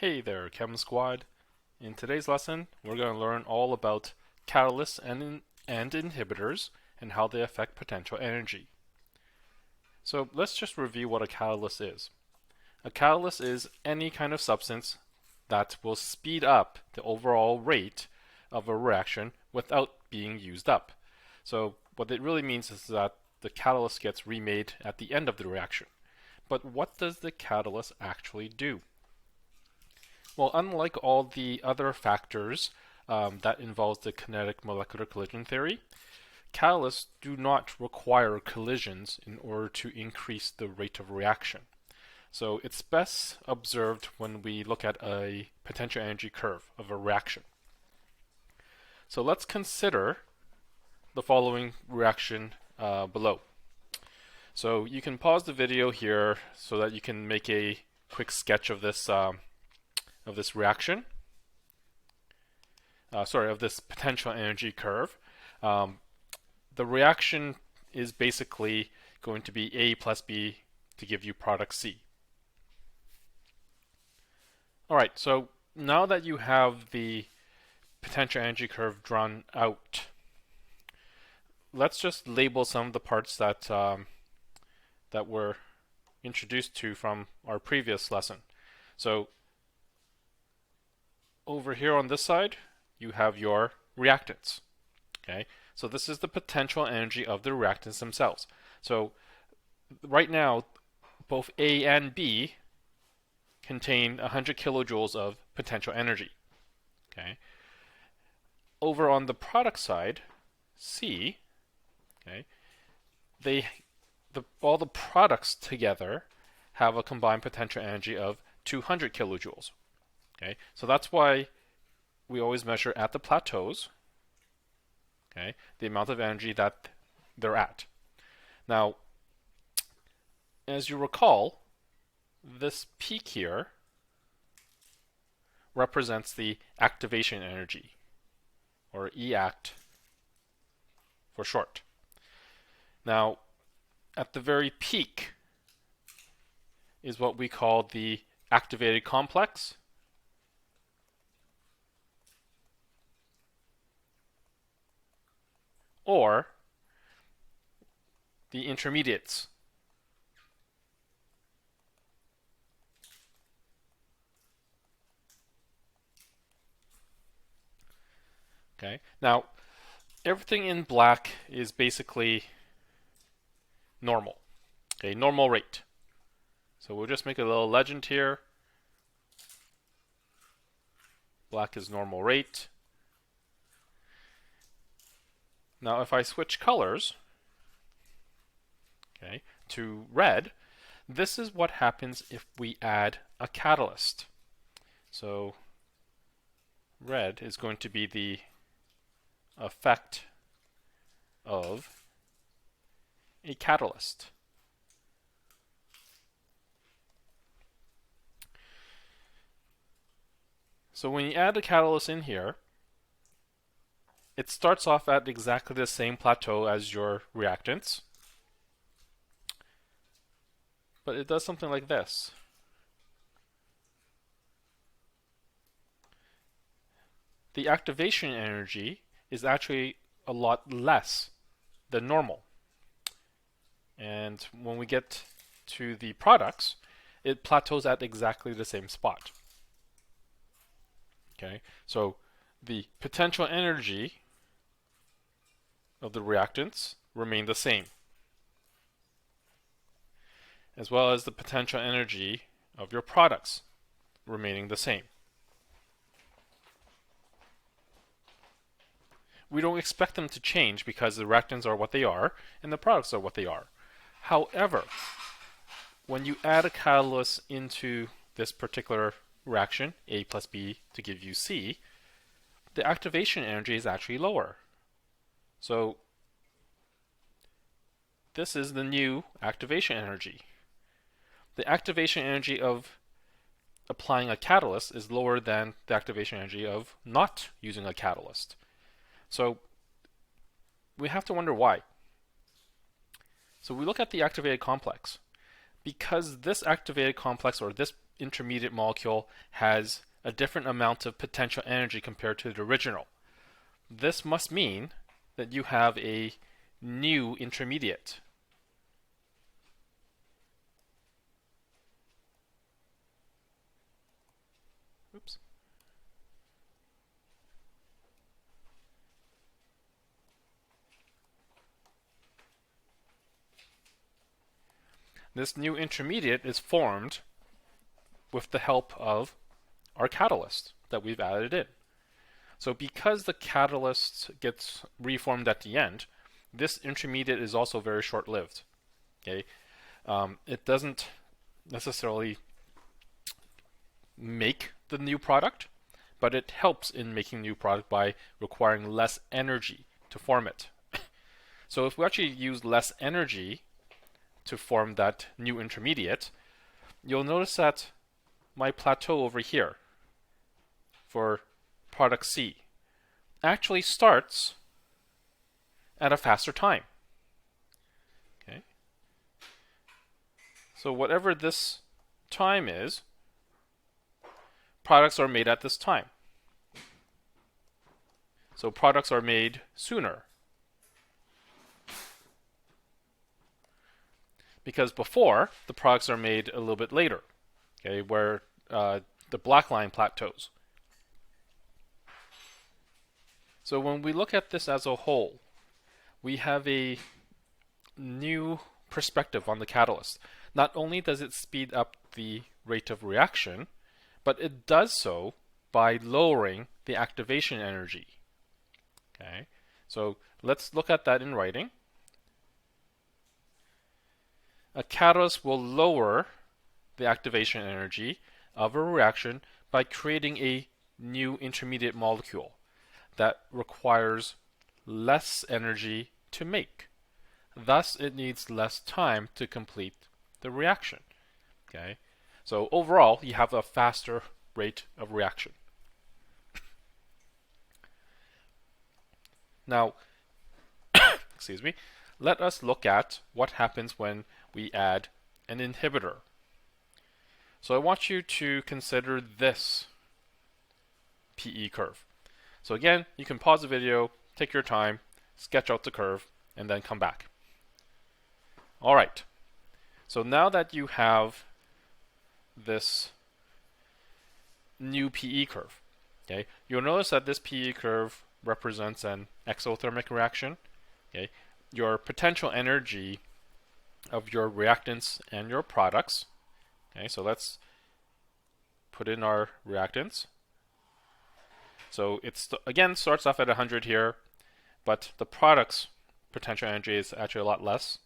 Hey there, Chem Squad. In today's lesson, we're going to learn all about catalysts and inhibitors and how they affect potential energy. So let's just review what a catalyst is. A catalyst is any kind of substance that will speed up the overall rate of a reaction without being used up. So what it really means is that the catalyst gets remade at the end of the reaction. But what does the catalyst actually do? Well, unlike all the other factors that involves the kinetic molecular collision theory, catalysts do not require collisions in order to increase the rate of reaction. So it's best observed when we look at a potential energy curve of a reaction. So let's consider the following reaction below. So you can pause the video here so that you can make a quick sketch of this reaction. Of this potential energy curve. The reaction is basically going to be A plus B to give you product C. Alright, so now that you have the potential energy curve drawn out, let's just label some of the parts that that were introduced to from our previous lesson. So over here on this side, you have your reactants. Okay, so this is the potential energy of the reactants themselves. So right now, both A and B contain 100 kilojoules of potential energy. Okay. Over on the product side, C, okay, all the products together have a combined potential energy of 200 kilojoules. Okay, so that's why we always measure at the plateaus, okay, the amount of energy that they're at. Now, as you recall, this peak here represents the activation energy, or EACT for short. Now, at the very peak is what we call the activated complex, or the intermediates. Okay, now everything in black is basically normal. Okay, normal rate. So we'll just make a little legend here. Black is normal rate. Now if I switch colors, okay, to red, this is what happens if we add a catalyst. So red is going to be the effect of a catalyst. So when you add a catalyst in here, it starts off at exactly the same plateau as your reactants, but it does something like this. The activation energy is actually a lot less than normal. And when we get to the products, it plateaus at exactly the same spot. Okay, so the potential energy of the reactants remain the same, as well as the potential energy of your products remaining the same. We don't expect them to change because the reactants are what they are and the products are what they are. However, when you add a catalyst into this particular reaction, A plus B to give you C, the activation energy is actually lower. So this is the new activation energy. The activation energy of applying a catalyst is lower than the activation energy of not using a catalyst. So we have to wonder why. So we look at the activated complex. Because this activated complex, or this intermediate molecule has a different amount of potential energy compared to the original. This must mean that you have a new intermediate. Oops. This new intermediate is formed with the help of our catalyst that we've added in. So because the catalyst gets reformed at the end, this intermediate is also very short-lived. Okay, it doesn't necessarily make the new product, but it helps in making new product by requiring less energy to form it. So if we actually use less energy to form that new intermediate, you'll notice that my plateau over here for product C actually starts at a faster time. Okay. So whatever this time is, products are made at this time. So products are made sooner. Because before, the products are made a little bit later, okay, where the black line plateaus. So when we look at this as a whole, we have a new perspective on the catalyst. Not only does it speed up the rate of reaction, but it does so by lowering the activation energy. Okay, so let's look at that in writing. A catalyst will lower the activation energy of a reaction by creating a new intermediate molecule that requires less energy to make. Thus, it needs less time to complete the reaction. Okay, so overall, you have a faster rate of reaction. Now, excuse me, let us look at what happens when we add an inhibitor. So I want you to consider this PE curve. So again, you can pause the video, take your time, sketch out the curve, and then come back. All right. So now that you have this new PE curve, okay, you'll notice that this PE curve represents an exothermic reaction. Okay, your potential energy of your reactants and your products. Okay, so let's put in our reactants. So it's again starts off at 100 here, but the product's potential energy is actually a lot less.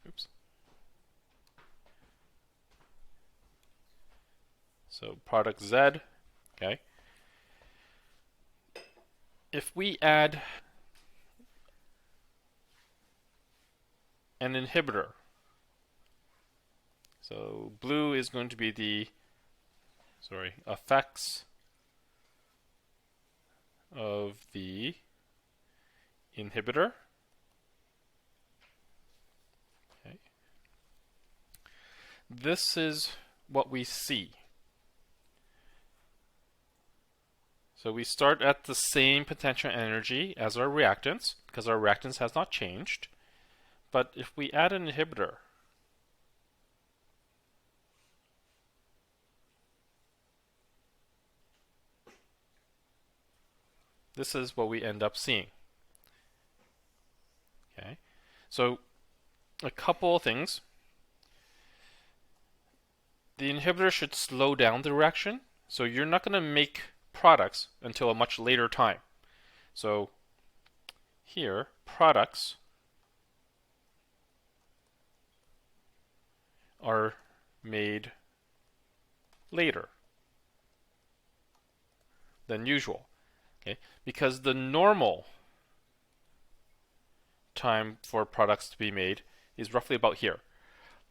Oops. So product Z, okay. If we add an inhibitor, so blue is going to be the effects of the inhibitor. Okay. This is what we see. So we start at the same potential energy as our reactants, because our reactants has not changed. But if we add an inhibitor, this is what we end up seeing. Okay, so a couple of things. The inhibitor should slow down the reaction, so you're not going to make products until a much later time. So here, products are made later than usual. Okay, because the normal time for products to be made is roughly about here.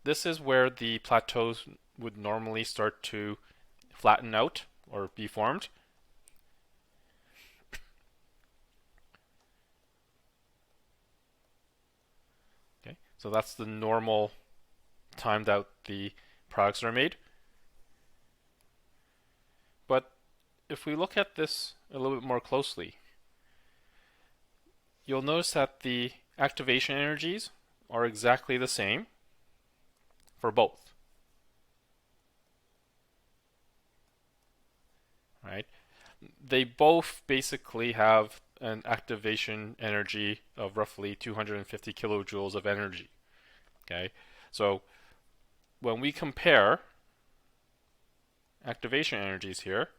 This is where the plateaus would normally start to flatten out or be formed. Okay, so that's the normal time that the products are made. if we look at this a little bit more closely, you'll notice that the activation energies are exactly the same for both, right? They both basically have an activation energy of roughly 250 kilojoules of energy, okay? So when we compare activation energies here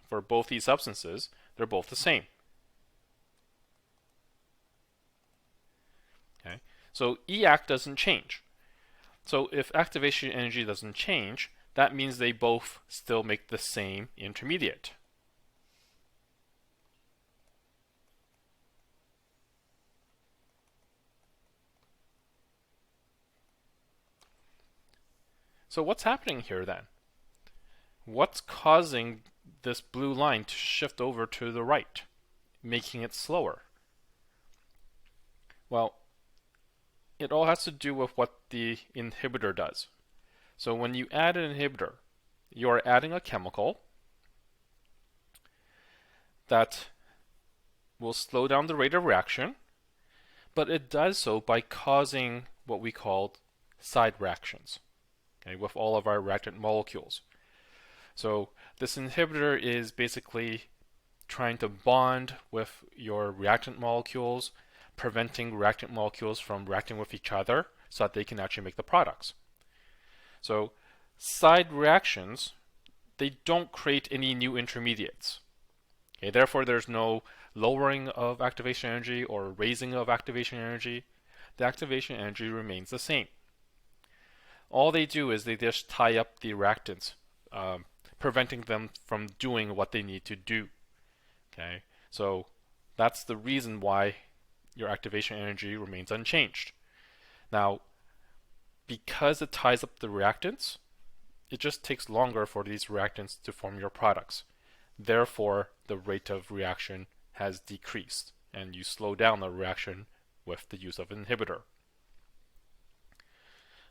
for both these substances, they're both the same. Okay, so EAC doesn't change. So if activation energy doesn't change, that means they both still make the same intermediate. So what's happening here then? What's causing this blue line to shift over to the right, making it slower? Well, it all has to do with what the inhibitor does. So when you add an inhibitor, you're adding a chemical that will slow down the rate of reaction, but it does so by causing what we call side reactions, okay, with all of our reactant molecules. So this inhibitor is basically trying to bond with your reactant molecules, preventing reactant molecules from reacting with each other so that they can actually make the products. So side reactions, they don't create any new intermediates. Okay, therefore, there's no lowering of activation energy or raising of activation energy. The activation energy remains the same. All they do is they just tie up the reactants, preventing them from doing what they need to do. Okay, so that's the reason why your activation energy remains unchanged. Now, because it ties up the reactants, it just takes longer for these reactants to form your products. Therefore, the rate of reaction has decreased, and you slow down the reaction with the use of an inhibitor.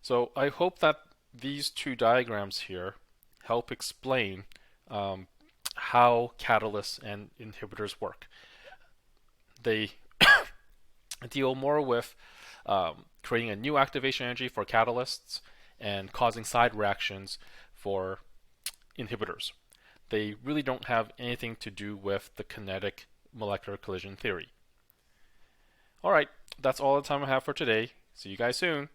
So I hope that these two diagrams here help explain how catalysts and inhibitors work. They deal more with creating a new activation energy for catalysts and causing side reactions for inhibitors. They really don't have anything to do with the kinetic molecular collision theory. All right, that's all the time I have for today. See you guys soon.